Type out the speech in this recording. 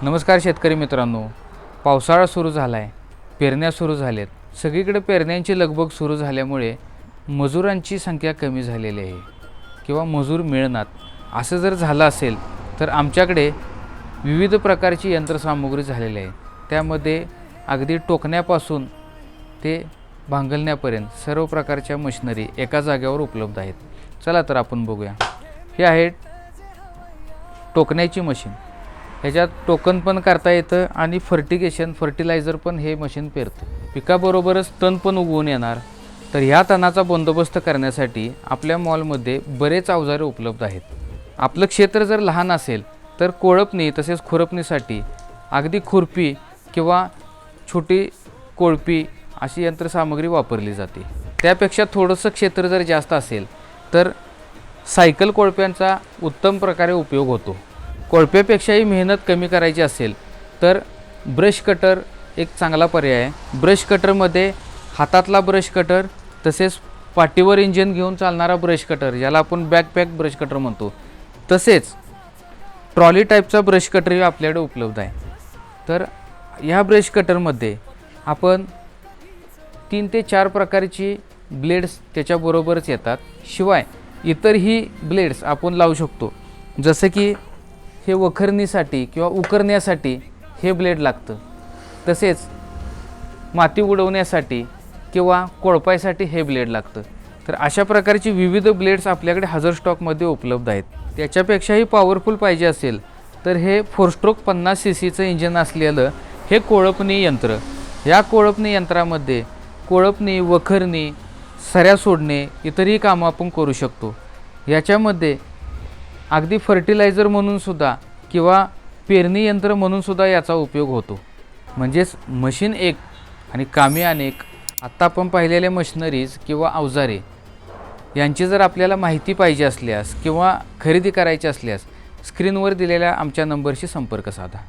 नमस्कार शेतकरी मित्रांनो, पावसाळा सुरू झाला आहे, पेरण्या सुरू झाल्यात. सगळीकडे पेरण्यांची लगबग सुरू झाल्यामुळे मजुरांची संख्या कमी झालेली आहे किंवा मजूर मिळणार. असं जर झालं असेल तर आमच्याकडे विविध प्रकारची यंत्रसामुग्री झालेली आहे. त्यामध्ये अगदी टोकण्यापासून ते भांगलण्यापर्यंत सर्व प्रकारच्या मशिनरी एका जागेवर उपलब्ध आहेत. चला तर आपण बघूया. हे आहे टोकण्याची मशीन. ह्याच्यात टोकन पण करता येतं आणि फर्टिलायझर पण हे मशीन पेरतं. पिकाबरोबरच तण पण उगवून येणार. तर ह्या तणाचा बंदोबस्त करण्यासाठी आपल्या मॉलमध्ये बरेच अवजारे उपलब्ध आहेत. आपलं क्षेत्र जर लहान असेल तर कोळपणी तसेच खुरपणीसाठी अगदी खुरपी किंवा छोटी कोळपी अशी यंत्रसामग्री वापरली जाते. त्यापेक्षा थोडंसं क्षेत्र जर जास्त असेल तर सायकल कोळप्यांचा उत्तम प्रकारे उपयोग होतो. कोळप्यापेक्षाही मेहनत कमी करायची असेल तर ब्रश कटर एक चांगला पर्याय आहे. ब्रश कटरमध्ये हातातला ब्रश कटर तसेच पाठीवर इंजिन घेऊन चालणारा ब्रश कटर, ज्याला आपण बॅकपॅक ब्रश कटर म्हणतो, तसेच ट्रॉली टाईपचा ब्रश कटरही आपल्याकडे उपलब्ध आहे. तर ह्या ब्रश कटरमध्ये आपण 3 ते 4 प्रकारची ब्लेड्स त्याच्याबरोबरच येतात. शिवाय इतरही ब्लेड्स आपण लावू शकतो. जसं की हे वखरणीसाठी किंवा उकरण्यासाठी हे ब्लेड लागतं. तसेच माती उडवण्यासाठी किंवा कोळपायसाठी हे ब्लेड लागतं. तर अशा प्रकारची विविध ब्लेड्स आपल्याकडे हजर स्टॉकमध्ये उपलब्ध आहेत. त्याच्यापेक्षाही पॉवरफुल पाहिजे असेल तर हे 4 स्ट्रोक 50 सीसीचं इंजिन असलेलं हे कोळपणी यंत्र. या कोळपणी यंत्रामध्ये कोळपणी, वखरणी, सऱ्या सोडणे इतरही कामं आपण करू शकतो. याच्यामध्ये अगदी फर्टिलायझर म्हणून सुद्धा किंवा पेरणी यंत्र म्हणून सुद्धा याचा उपयोग होतो. म्हणजेच मशीन एक आणि कामे अनेक. आत्ता आपण पाहिलेल्या मशिनरीज किंवा अवजारे यांची जर आपल्याला माहिती पाहिजे असल्यास किंवा खरेदी करायची असल्यास स्क्रीनवर दिलेल्या आमच्या नंबरशी संपर्क साधा.